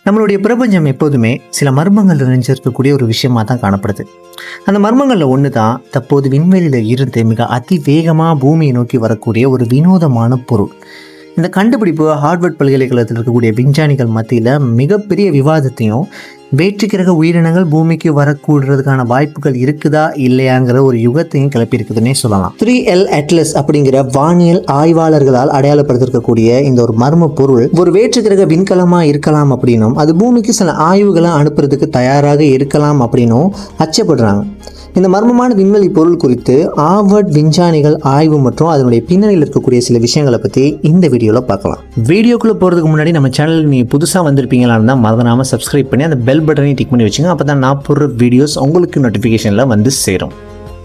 நம்மளுடைய பிரபஞ்சம் எப்போதுமே சில மர்மங்கள் நிறைஞ்சிருக்கக்கூடிய ஒரு விஷயமா தான் காணப்படுது. அந்த மர்மங்களில் ஒன்று தான் தற்போது விண்வெளியில் இருந்து மிக அதிவேகமாக பூமியை நோக்கி வரக்கூடிய ஒரு வினோதமான பொருள். இந்த கண்டுபிடிப்பு ஹார்வர்ட் பல்கலைக்கழகத்தில் இருக்கக்கூடிய விஞ்ஞானிகள் மத்தியில் மிகப்பெரிய விவாதத்தையும், வேற்றுக்கிரக உயிரினங்கள் பூமிக்கு வரக்கூடுறதுக்கான வாய்ப்புகள் இருக்குதா இல்லையாங்கிற ஒரு யுகத்தையும் கிளப்பியிருக்குதுன்னே சொல்லலாம். 3L அட்லஸ் அப்படிங்கிற வானியல் ஆய்வாளர்களால் அடையாளப்படுத்திருக்கக்கூடிய இந்த ஒரு மர்ம பொருள் ஒரு வேற்றுக்கிரக விண்கலமா இருக்கலாம் அப்படின்னும், அது பூமிக்கு சில ஆய்வுகளை அனுப்புறதுக்கு தயாராக இருக்கலாம் அப்படின்னும் அச்சப்படுறாங்க. இந்த மர்மமான விண்வெளி பொருள் குறித்து ஹார்வர்ட் விஞ்ஞானிகள் ஆய்வு மற்றும் அதனுடைய பின்னணியில் இருக்கக்கூடிய சில விஷயங்களை பற்றி இந்த வீடியோவில் பார்க்கலாம். வீடியோக்குள்ளே போகிறதுக்கு முன்னாடி நம்ம சேனல் நீங்கள் புதுசாக வந்திருப்பீங்களா இருந்தால் மறந்துடாமல் சப்ஸ்கிரைப் பண்ணி அந்த பெல் பட்டனையும் டிக் பண்ணி வச்சுங்க. அப்போ தான் நான் போடுற வீடியோஸ் உங்களுக்கு நோட்டிஃபிகேஷனில் வந்து சேரும்.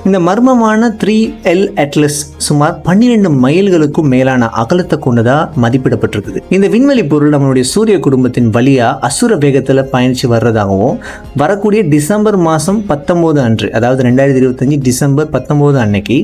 இந்த மர்மமான 3L அட்லஸ் சுமார் 12 மைல்களுக்கும் மேலான அகலத்தை கொண்டதாக மதிப்பிடப்பட்டிருக்குது. இந்த விண்வெளி பொருள் நம்மளுடைய சூரிய குடும்பத்தின் வழியாக அசுர வேகத்தில் பயணித்து வர்றதாகவும், வரக்கூடிய டிசம்பர் மாதம் 19 அன்று, அதாவது 2025 டிசம்பர் 19 அன்னைக்கு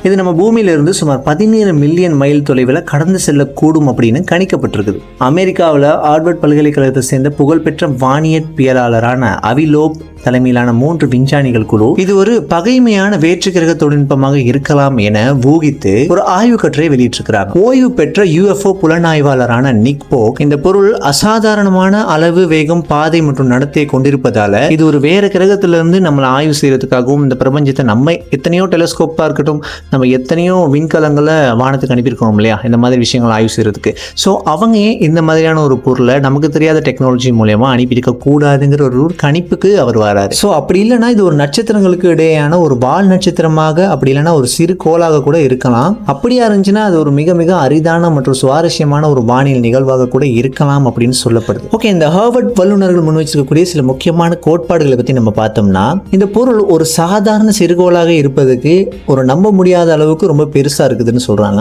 இது நம்ம பூமியிலிருந்து சுமார் 17 மில்லியன் மைல் தொலைவில் கடந்து செல்லக்கூடும் அப்படின்னு கணிக்கப்பட்டிருக்குது. அமெரிக்காவில் ஹார்வர்ட் பல்கலைக்கழகத்தை சேர்ந்த புகழ்பெற்ற வானியற்பியலாளரான அவிலோப் தலைமையிலான 3 விஞ்ஞானிகள் குழு இது ஒரு பகைமையான வேற்றுக்கிரக தொழில்நுட்பமாக இருக்கலாம் என ஊகித்து ஒரு ஆய்வு கட்டுரை வெளியிட்டிருக்கிறாங்க. ஓய்வு பெற்ற UFO புலனாய்வாளரான நிக் போக் இந்த பொருள் அசாதாரணமான அளவு, வேகம், பாதை மற்றும் நடத்தையை கொண்டிருப்பதால இது ஒரு வேற கிரகத்திலிருந்து நம்மளை ஆய்வு செய்யறதுக்காகவும், இந்த பிரபஞ்சத்தை நம்ம எத்தனையோ டெலஸ்கோப்பா இருக்கட்டும், நம்ம எத்தனையோ விண்கலங்களை வானத்துக்கு அனுப்பியிருக்கோம் இல்லையா, இந்த மாதிரி விஷயங்களை ஆய்வு செய்யறதுக்கு. ஸோ அவங்க இந்த மாதிரியான ஒரு பொருளை நமக்கு தெரியாத டெக்னாலஜி மூலமா அனுப்பியிருக்க கூடாதுங்கிற ஒரு கணிப்புக்கு அவர் வராரு. ஸோ அப்படி இல்லைன்னா இது ஒரு நட்சத்திரங்களுக்கு இடையேயான ஒரு வால் நட்சத்திரமாக, அப்படி இல்லைன்னா ஒரு சிறு கோளாக கூட இருக்கலாம். அப்படியா இருந்துச்சுன்னா அது ஒரு மிக மிக அரிதான மற்றும் சுவாரஸ்யமான ஒரு வானியல் நிகழ்வாக கூட இருக்கலாம் அப்படின்னு சொல்லப்படுது. ஓகே, இந்த ஹார்வர்ட் வல்லுநர்கள் முன் வச்சிருக்கக்கூடிய சில முக்கியமான கோட்பாடுகளை பற்றி நம்ம பார்த்தோம்னா, இந்த பொருள் ஒரு சாதாரண சிறுகோளாக இருப்பதுக்கு ஒரு நம்ப முடியாத அளவுக்கு ரொம்ப பெருசா இருக்குதுன்னு சொல்றாங்க.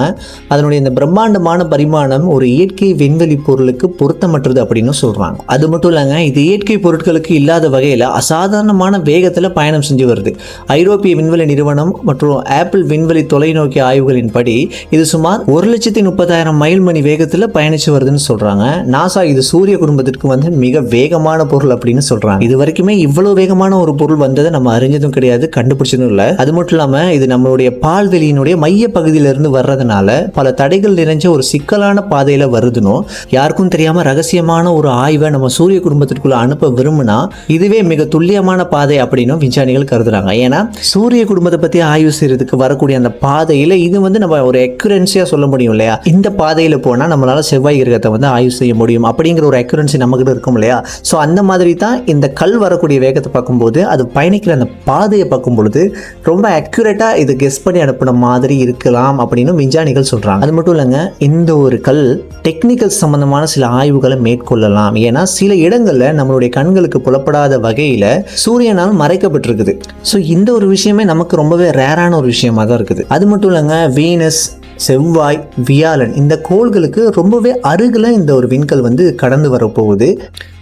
அதனுடைய இந்த பிரம்மாண்டமான பரிமாணம் ஒரு இயற்கை விண்வெளி பொருளுக்கு பொருத்தமற்றது அப்படின்னு சொல்றாங்க. அது மட்டும் இல்லைங்க, இது இயற்கை பொருட்களுக்கு இல்லாத வகையில் அசாதாரணமான வேகத்தில் பயணம் செஞ்சு வருது. ஐரோப்பிய விண்வெளி நிறுவனம் மற்றும் ஆப்பிள் விண்வெளி தொலைநோக்கி ஆய்வுகளின் படி இது சுமார் 1,30,000 மைல் மணி வேகத்தில் பயணிச்சு வருதுன்னு சொல்றாங்க. நாசா இது சூரிய குடும்பத்திற்கு வந்து மிக வேகமான பொருள் அப்படின்னு சொல்றாங்க. இது வரைக்குமே இவ்வளவு வேகமான ஒரு பொருள் வந்ததை நம்ம அறிஞ்சதும் கிடையாது, கண்டுபிடிச்சதும் இல்லை. அது மட்டும் இல்லாம இது நம்மளுடைய பால்வெளியினுடைய மைய பகுதியிலிருந்து வர்றதுனால பல தடைகள் நிறைஞ்ச ஒரு சிக்கலான பாதையில வருதுன்னு, யாருக்கும் தெரியாம ரகசியமான ஒரு ஆய்வை நம்ம சூரிய குடும்பத்திற்குள்ள அனுப்ப விரும்பினா இதுவே மிக துல்லியமான பாதை அப்படின்னு விஞ்ஞானிகள் கருதுறாங்க. ஏன்னா சூரிய குடும்பத்தை பத்தி ஆய்வு செய்யறதுக்கு வரக்கூடிய அந்த பாதையில இது வந்து நம்ம ஒரு அக்யூரன்சியா சொல்ல முடியும் இல்லையா, இந்த பாதையில போனா நம்மளால செவ்வாய் கிரகத்தை வந்து ஆய்வு செய்ய முடியும் அப்படிங்கிற ஒரு அக்யூரன்சி நமக்கு இருக்கும் இல்லையா. ஸோ அந்த மாதிரி தான் இந்த கல் வரக்கூடிய வேகத்தை பார்க்கும்போது, அது பயணிக்கிற அந்த பாதையை பார்க்கும் பொழுது ரொம்ப அக்யூரேட்டா இது கெஸ் பண்ணி அனுப்பின மாதிரி இருக்கலாம் அப்படின்னு விஞ்ஞானிகள் சொல்றாங்க. அது மட்டும் இல்லைங்க, இந்த ஒரு கல் டெக்னிக்கல் சம்பந்தமான சில ஆய்வுகளை மேற்கொள்ளலாம். ஏன்னா சில இடங்கள்ல நம்மளுடைய கண்களுக்கு புலப்படாத வகையில சூரியனால் மறைக்கப்பட்டிருக்குது. ஸோ இந்த ஒரு விஷயமே நமக்கு ரொம்பவே ரேரான ஒரு விஷயமா தான் இருக்குது. அது மட்டும் இல்லைங்க, வீனஸ், செவ்வாய், வியாழன் இந்த கோள்களுக்கு ரொம்பவே அருகில் இந்த ஒரு விண்கல் வந்து கடந்து வரப்போகுது.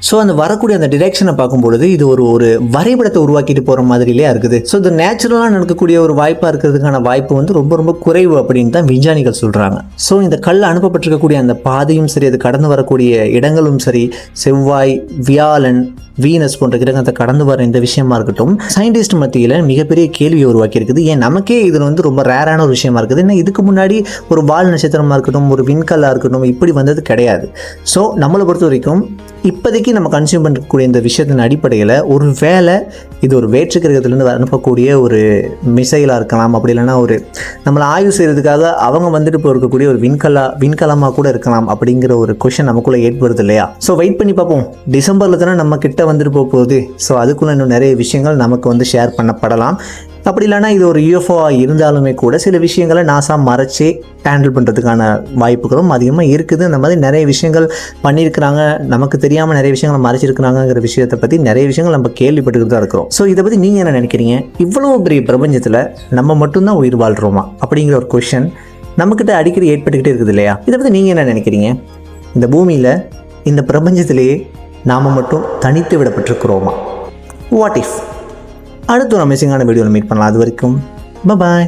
ஸோ அந்த வரக்கூடிய அந்த டிரெக்ஷனை பார்க்கும்பொழுது இது ஒரு வரைபடத்தை உருவாக்கிட்டு போகிற மாதிரிலே இருக்குது. ஸோ இது நேச்சுரலாக நடக்கக்கூடிய ஒரு வாய்ப்பாக இருக்கிறதுக்கான வாய்ப்பு வந்து ரொம்ப ரொம்ப குறைவு அப்படின்னு தான் விஞ்ஞானிகள் சொல்கிறாங்க. ஸோ இந்த கல் அனுப்பப்பட்டிருக்கக்கூடிய அந்த பாதையும் சரி, அது கடந்து வரக்கூடிய இடங்களும் சரி, செவ்வாய், வியாழன், வீனஸ் போன்ற கிரகத்தை கடந்து வர இந்த விஷயமா இருக்கட்டும், சயின்டிஸ்ட் மத்தியில் மிகப்பெரிய கேள்வியை உருவாக்கி இருக்குது. ஏன் நமக்கே இதில் வந்து ரொம்ப ரேரான ஒரு விஷயமா இருக்குது. ஏன்னா இதுக்கு முன்னாடி ஒரு வால் நட்சத்திரமாக இருக்கட்டும், ஒரு விண்கல்லாக இருக்கட்டும், இப்படி வந்தது கிடையாது. ஸோ நம்மளை பொறுத்த வரைக்கும் இப்போதைக்கு நம்ம கன்சியூம் பண்ணக்கூடிய இந்த விஷயத்தின் அடிப்படையில் ஒரு வேளை இது ஒரு வேற்று கிரகத்திலேருந்து அனுப்பக்கூடிய ஒரு மிசைலாக இருக்கலாம், அப்படி இல்லைன்னா ஒரு நம்மளை ஆய்வு செய்கிறதுக்காக அவங்க வந்துட்டு போயிருக்கக்கூடிய ஒரு விண்கலமாக கூட இருக்கலாம் அப்படிங்கிற ஒரு கொஷன் நமக்குள்ளே ஏற்படுது இல்லையா. ஸோ வெயிட் பண்ணி பார்ப்போம். டிசம்பரில் தானே நம்ம கிட்ட வந்துட்டு போகுது. ஸோ அதுக்குள்ளே இன்னும் நிறைய விஷயங்கள் நமக்கு வந்து ஷேர் பண்ணப்படலாம். அப்படி இல்லைனா இது ஒரு UFOவாக இருந்தாலுமே கூட சில விஷயங்களை நாசா மறைச்சே ஹேண்டில் பண்ணுறதுக்கான வாய்ப்புகளும் அதிகமாக இருக்குது. அந்த மாதிரி நிறைய விஷயங்கள் பண்ணியிருக்கிறாங்க, நமக்கு தெரியாமல் நிறைய விஷயங்களை மறைச்சிருக்கிறாங்கிற விஷயத்தை பற்றி நிறைய விஷயங்கள் நம்ம கேள்விப்பட்டுக்கிட்டு தான் இருக்கிறோம். ஸோ இதை பற்றி நீங்கள் என்ன நினைக்கிறீங்க? இவ்வளோ பெரிய பிரபஞ்சத்தில் நம்ம மட்டும்தான் உயிர் வாழ்கிறோமா அப்படிங்கிற ஒரு கொஷன் நம்மக்கிட்ட அடிக்கடி ஏற்பட்டுக்கிட்டே இருக்குது இல்லையா. இதை பற்றி நீங்கள் என்ன நினைக்கிறீங்க? இந்த பூமியில், இந்த பிரபஞ்சத்திலேயே நாம் மட்டும் தனித்து விடப்பட்டிருக்கிறோமா? What if? அடுத்த ஒரு அமேசிங்கான வீடியோவில் மீட் பண்ணலாம். அது வரைக்கும் பாய்.